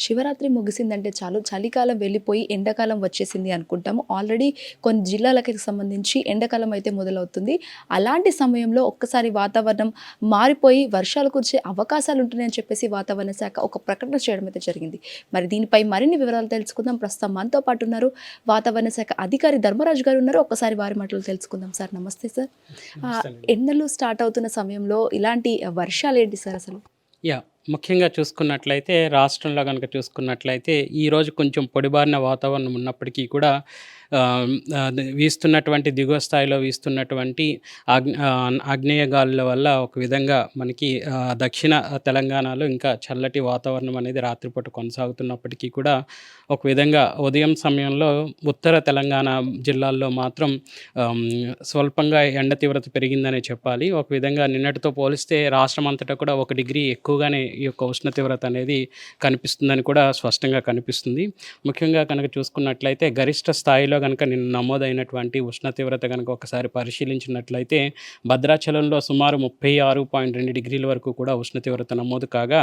శివరాత్రి ముగిసిందంటే చాలు చలికాలం వెళ్ళిపోయి ఎండాకాలం వచ్చేసింది అనుకుంటాము. ఆల్రెడీ కొన్ని జిల్లాలకి సంబంధించి ఎండాకాలం అయితే మొదలవుతుంది. అలాంటి సమయంలో ఒక్కసారి వాతావరణం మారిపోయి వర్షాలు కురిసే అవకాశాలు ఉంటున్నాయని చెప్పేసి వాతావరణ శాఖ ఒక ప్రకటన చేయడం అయితే జరిగింది. మరి దీనిపై మరిన్ని వివరాలు తెలుసుకుందాం. ప్రస్తుతం మనతో పాటు ఉన్నారు వాతావరణ శాఖ అధికారి ధర్మరాజు గారు ఉన్నారు. ఒక్కసారి వారి మాటలు తెలుసుకుందాం. సార్ నమస్తే సార్. ఎండలు స్టార్ట్ అవుతున్న సమయంలో ఇలాంటి వర్షాలు ఏంటి సార్ అసలు? ముఖ్యంగా చూసుకున్నట్లయితే రాష్ట్రంలో గనుక చూసుకున్నట్లయితే ఈరోజు కొంచెం పొడిబారిన వాతావరణం ఉన్నప్పటికీ కూడా వీస్తున్నటువంటి దిగువ స్థాయిలో వీస్తున్నటువంటి ఆగ్నేయ గాలుల వల్ల ఒక విధంగా మనకి దక్షిణ తెలంగాణలో ఇంకా చల్లటి వాతావరణం అనేది రాత్రిపూట కొనసాగుతున్నప్పటికీ కూడా ఒక విధంగా ఉదయం సమయంలో ఉత్తర తెలంగాణ జిల్లాల్లో మాత్రం స్వల్పంగా ఎండ తీవ్రత పెరిగిందనే చెప్పాలి. ఒక విధంగా నిన్నటితో పోలిస్తే రాష్ట్రం అంతటా కూడా 1 డిగ్రీ ఎక్కువగానే ఈ యొక్క ఉష్ణ తీవ్రత అనేది కనిపిస్తుందని కూడా స్పష్టంగా కనిపిస్తుంది. ముఖ్యంగా కనుక చూసుకున్నట్లయితే గరిష్ట స్థాయిలో కనుక నిన్న నమోదైనటువంటి ఉష్ణ తీవ్రత కనుక ఒకసారి పరిశీలించినట్లయితే భద్రాచలంలో సుమారు 36.2 డిగ్రీల వరకు కూడా ఉష్ణ తీవ్రత నమోదు కాగా,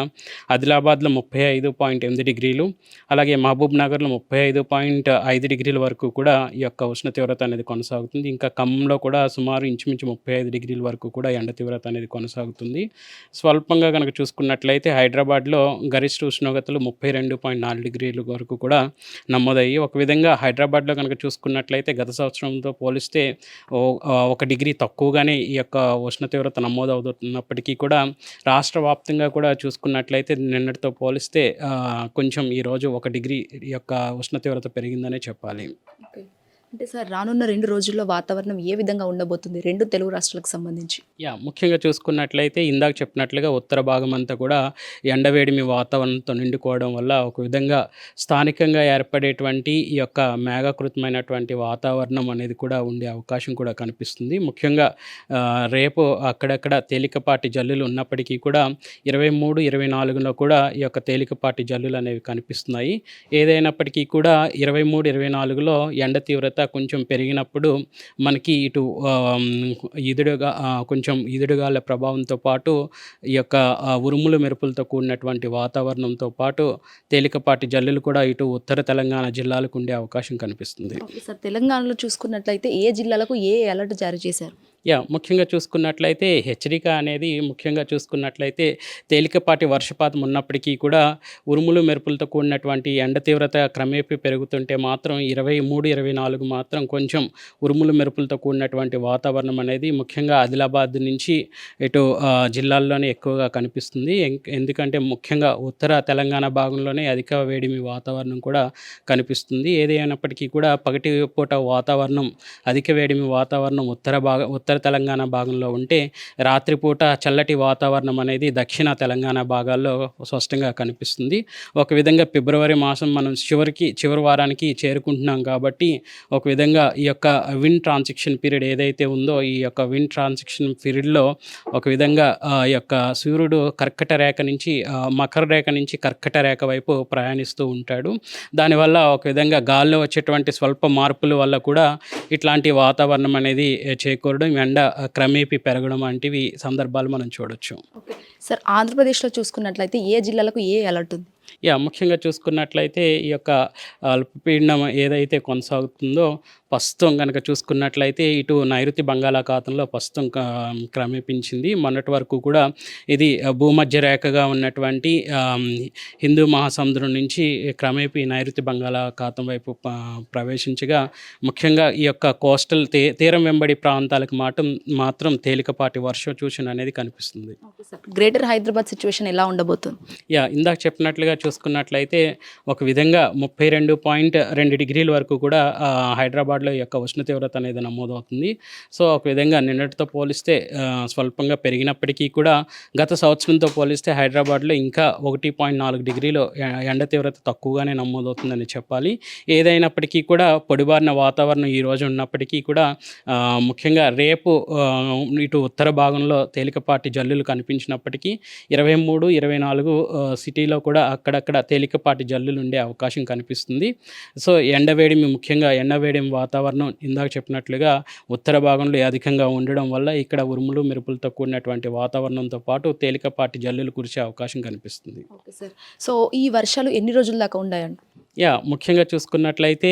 ఆదిలాబాద్లో 35.8 డిగ్రీలు, అలాగే మహబూబ్ నగర్లో 35.5 డిగ్రీల వరకు కూడా ఈ యొక్క ఉష్ణ తీవ్రత అనేది కొనసాగుతుంది. ఇంకా ఖమ్మంలో కూడా సుమారు ఇంచుమించు 35 డిగ్రీల వరకు కూడా ఎండ తీవ్రత అనేది కొనసాగుతుంది. స్వల్పంగా కనుక చూసుకున్నట్లయితే హైదరాబాద్లో గరిష్ట ఉష్ణోగ్రతలు 32.4 డిగ్రీల వరకు కూడా నమోదయ్యి, ఒక విధంగా హైదరాబాద్లో కనుక చూసుకున్నట్లయితే గత సంవత్సరంతో పోలిస్తే 1 డిగ్రీ తక్కువగానే ఈ యొక్క ఉష్ణ తీవ్రత నమోదవుతున్నప్పటికీ కూడా రాష్ట్ర వ్యాప్తంగా కూడా చూసుకున్నట్లయితే నిన్నటితో పోలిస్తే కొంచెం ఈరోజు 1 డిగ్రీ ఈ యొక్క ఉష్ణ తీవ్రత పెరిగిందనే చెప్పాలి. అంటే సార్ రానున్న 2 రోజుల్లో వాతావరణం ఏ విధంగా ఉండబోతుంది 2 తెలుగు రాష్ట్రాలకు సంబంధించి? ముఖ్యంగా చూసుకున్నట్లయితే ఇందాక చెప్పినట్లుగా ఉత్తర భాగం అంతా కూడా ఎండవేడిమి వాతావరణంతో నిండుకోవడం వల్ల ఒక విధంగా స్థానికంగా ఏర్పడేటువంటి ఈ యొక్క మేఘాకృతమైనటువంటి వాతావరణం అనేది కూడా ఉండే అవకాశం కూడా కనిపిస్తుంది. ముఖ్యంగా రేపు అక్కడక్కడ తేలికపాటి జల్లులు ఉన్నప్పటికీ కూడా 23, 24లో కూడా ఈ యొక్క తేలికపాటి జల్లులు అనేవి కనిపిస్తున్నాయి. ఏదైనప్పటికీ కూడా 23, 24లో ఎండ తీవ్రత కొంచెం పెరిగినప్పుడు మనకి ఇటు కొంచెం ఈదుడుగాల ప్రభావంతో పాటు ఈ యొక్క ఉరుములు మెరుపులతో కూడినటువంటి వాతావరణంతో పాటు తేలికపాటి జల్లులు కూడా ఇటు ఉత్తర తెలంగాణ జిల్లాలకు ఉండే అవకాశం కనిపిస్తుంది. సార్ తెలంగాణలో చూసుకున్నట్లయితే ఏ జిల్లాలకు ఏ అలర్ట్ జారీ చేశారు? ముఖ్యంగా చూసుకున్నట్లయితే హెచ్చరిక అనేది ముఖ్యంగా చూసుకున్నట్లయితే తేలికపాటి వర్షపాతం ఉన్నప్పటికీ కూడా ఉరుములు మెరుపులతో కూడినటువంటి ఎండ తీవ్రత క్రమేపీ పెరుగుతుంటే మాత్రం 23, 24 మాత్రం కొంచెం ఉరుములు మెరుపులతో కూడినటువంటి వాతావరణం అనేది ముఖ్యంగా ఆదిలాబాద్ నుంచి ఇటు జిల్లాల్లోనే ఎక్కువగా కనిపిస్తుంది. ఎందుకంటే ముఖ్యంగా ఉత్తర తెలంగాణ భాగంలోనే అధిక వేడిమి వాతావరణం కూడా కనిపిస్తుంది. ఏదైనప్పటికీ కూడా పగటి పూట వాతావరణం అధిక వేడిమి వాతావరణం ఉత్తర తెలంగాణ భాగంలో ఉంటే రాత్రిపూట చల్లటి వాతావరణం అనేది దక్షిణ తెలంగాణ భాగాల్లో స్పష్టంగా కనిపిస్తుంది. ఒక విధంగా ఫిబ్రవరి మాసం మనం చివరి వారానికి చేరుకుంటున్నాం కాబట్టి ఒక విధంగా ఈ యొక్క విండ్ ట్రాన్సిషన్ పీరియడ్ ఏదైతే ఉందో ఈ యొక్క విండ్ ట్రాన్సిషన్ పీరియడ్లో ఒక విధంగా ఈ యొక్క సూర్యుడు కర్కట రేఖ నుంచి మకర రేఖ నుంచి కర్కట రేఖ వైపు ప్రయాణిస్తూ ఉంటాడు. దానివల్ల ఒక విధంగా గాల్లో వచ్చేటువంటి స్వల్ప మార్పుల వల్ల కూడా ఇట్లాంటి వాతావరణం అనేది చేకూరడం, ఎండ క్రమేపీ పెరగడం వంటివి సందర్భాలు మనం చూడొచ్చు. సార్ ఆంధ్రప్రదేశ్లో చూసుకున్నట్లయితే ఏ జిల్లాలకు ఏ అలర్ట్ ఉంది? ముఖ్యంగా చూసుకున్నట్లయితే ఈ యొక్క అల్పపీడనం ఏదైతే కొనసాగుతుందో ప్రస్తుతం కనుక చూసుకున్నట్లయితే ఇటు నైరుతి బంగాళాఖాతంలో ప్రస్తుతం క్రమేపించింది. మొన్నటి వరకు కూడా ఇది భూమధ్య రేఖగా ఉన్నటువంటి హిందూ మహాసముద్రం నుంచి క్రమేపీ నైరుతి బంగాళాఖాతం వైపు ప్రవేశించగా ముఖ్యంగా ఈ యొక్క కోస్టల్ తీరం వెంబడి ప్రాంతాలకు మాత్రం తేలికపాటి వర్ష సూచన అనేది కనిపిస్తుంది. గ్రేటర్ హైదరాబాద్ సిచ్యువేషన్ ఎలా ఉండబోతుంది? ఇందాక చెప్పినట్లుగా చూసుకున్నట్లయితే ఒక విధంగా 32.2 డిగ్రీల వరకు కూడా హైదరాబాద్లో ఈ యొక్క ఉష్ణ తీవ్రత అనేది నమోదవుతుంది. సో ఒక విధంగా నిన్నటితో పోలిస్తే స్వల్పంగా పెరిగినప్పటికీ కూడా గత సంవత్సరంతో పోలిస్తే హైదరాబాద్లో ఇంకా 1.4 డిగ్రీలు ఎండ తీవ్రత తక్కువగానే నమోదవుతుందని చెప్పాలి. ఏదైనప్పటికీ కూడా పొడిబారిన వాతావరణం ఈరోజు ఉన్నప్పటికీ కూడా ముఖ్యంగా రేపు ఇటు ఉత్తర భాగంలో తేలికపాటి జల్లులు కనిపించినప్పటికీ 23, 24 సిటీలో కూడా అక్కడక్కడ తేలికపాటి జల్లులు ఉండే అవకాశం కనిపిస్తుంది. సో ఎండవేడిమి ముఖ్యంగా ఎండవేడిమి వాతావరణం ఇందాక చెప్పినట్లుగా ఉత్తర భాగంలో అధికంగా ఉండడం వల్ల ఇక్కడ ఉరుములు మెరుపులతో కూడినటువంటి వాతావరణంతో పాటు తేలికపాటి జల్లులు కురిసే అవకాశం కనిపిస్తుంది. Okay sir. సో ఈ వర్షాలు ఎన్ని రోజుల దాకా ఉన్నాయండి? ముఖ్యంగా చూసుకున్నట్లయితే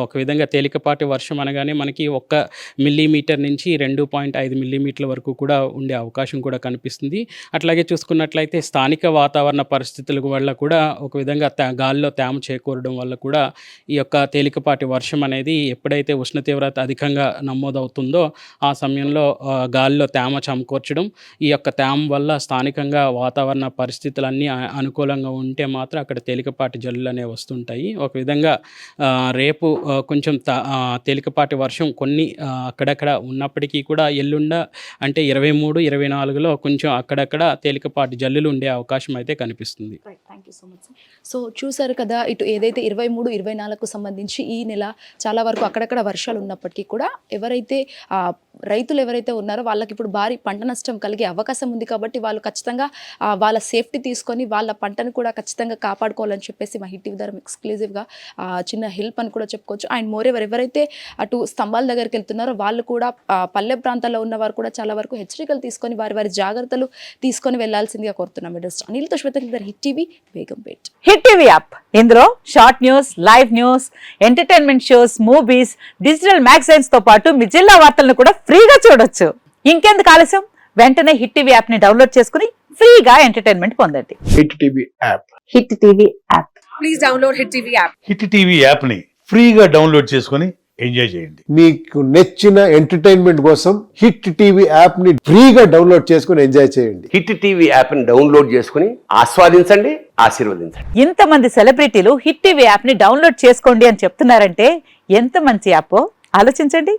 ఒక విధంగా తేలికపాటి వర్షం అనగానే మనకి 1 మిల్లీమీటర్ నుంచి 2.5 మిల్లీమీటర్ల వరకు కూడా ఉండే అవకాశం కూడా కనిపిస్తుంది. అట్లాగే చూసుకున్నట్లయితే స్థానిక వాతావరణ పరిస్థితుల వల్ల కూడా ఒక విధంగా గాలిలో తేమ చేకూరడం వల్ల కూడా ఈ యొక్క తేలికపాటి వర్షం అనేది ఎప్పుడైతే ఉష్ణ తీవ్రత అధికంగా నమోదవుతుందో ఆ సమయంలో గాలిలో తేమ సమకూర్చడం, ఈ యొక్క తేమ వల్ల స్థానికంగా వాతావరణ పరిస్థితులన్నీ అనుకూలంగా ఉంటే మాత్రం అక్కడ తేలికపాటి జల్లులు అనేవి వస్తుంటాయి. ఒక విధంగా రేపు కొంచెం తేలికపాటి వర్షం కొన్ని అక్కడక్కడ ఉన్నప్పటికీ కూడా ఎల్లుండ అంటే 23, 24లో కొంచెం అక్కడక్కడ తేలికపాటి జల్లులు ఉండే అవకాశం అయితే కనిపిస్తుంది. Thank you so much sir. So చూసారు కదా, ఇటు ఏదైతే 23, 24కు సంబంధించి ఈ నెల చాలా వరకు అక్కడక్కడ వర్షాలు ఉన్నప్పటికీ కూడా ఎవరైతే రైతులు ఎవరైతే ఉన్నారో వాళ్ళకి ఇప్పుడు భారీ పంట నష్టం కలిగే అవకాశం ఉంది. కాబట్టి వాళ్ళు ఖచ్చితంగా వాళ్ళ సేఫ్టీ తీసుకొని వాళ్ళ పంటను కూడా ఖచ్చితంగా కాపాడుకోవాలని చెప్పేసి మా హిట్ టీవీ ద్వారా ఎక్స్క్లూజివ్గా చిన్న హెల్ప్ అని కూడా చెప్పుకోవచ్చు. అండ్ మోరెవర్ ఎవరైతే అటు స్తంభాల దగ్గరికి వెళ్తున్నారో వాళ్ళు కూడా పల్లె ప్రాంతాల్లో ఉన్నవారు కూడా చాలా వరకు హెచ్చరికలు తీసుకొని వారి జాగ్రత్తలు తీసుకొని వెళ్లాల్సిందిగా కోరుతున్నాం. అనిల్తో Swetha, hit TV, Begumpet. Hit TV app ఇందులో short news, live news, entertainment shows, movies, digital magazines తో పాటు మీ జిల్లా వార్తలను కూడా ఫ్రీగా చూడొచ్చు. ఇంకెందుకు ఆలస్యం, వెంటనే హిట్ టీవీ యాప్ ని డౌన్లోడ్ చేసుకుని ఫ్రీగా ఎంటర్టైన్మెంట్ పొందండి. Hit TV app. Hit TV app. Please download hit TV app. Hit TV app ని ఫ్రీగా డౌన్లోడ్ చేసుకొని ఎంజాయ్ చేయండి. మీకు నచ్చిన ఎంటర్టైన్మెంట్ కోసం హిట్ టీవీ యాప్ ని ఫ్రీగా డౌన్లోడ్ చేసుకొని ఎంజాయ్ చేయండి. హిట్ టీవీ యాప్ ని డౌన్లోడ్ చేసుకుని ఆస్వాదించండి, ఆశీర్వదించండి. ఇంతమంది సెలబ్రిటీలు హిట్ టీవీ యాప్ ని డౌన్లోడ్ చేసుకోండి అని చెప్తున్నారంటే ఎంత మంచి యాప్ ఆలోచించండి.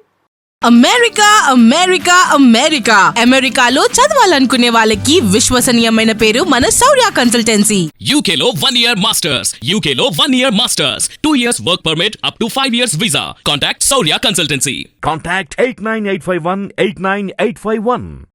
అమెరికా అమెరికా అమెరికా అమెరికాలో చదవాలనుకునే వాళ్ళకి విశ్వసనీయమైన పేరు మన శౌర్య కన్సల్టెన్సీ. UK లో 1 year masters. UK లో 1 year masters. 2 years work permit up to 5 years visa. Contact Saurya Consultancy. Contact 89851 89851.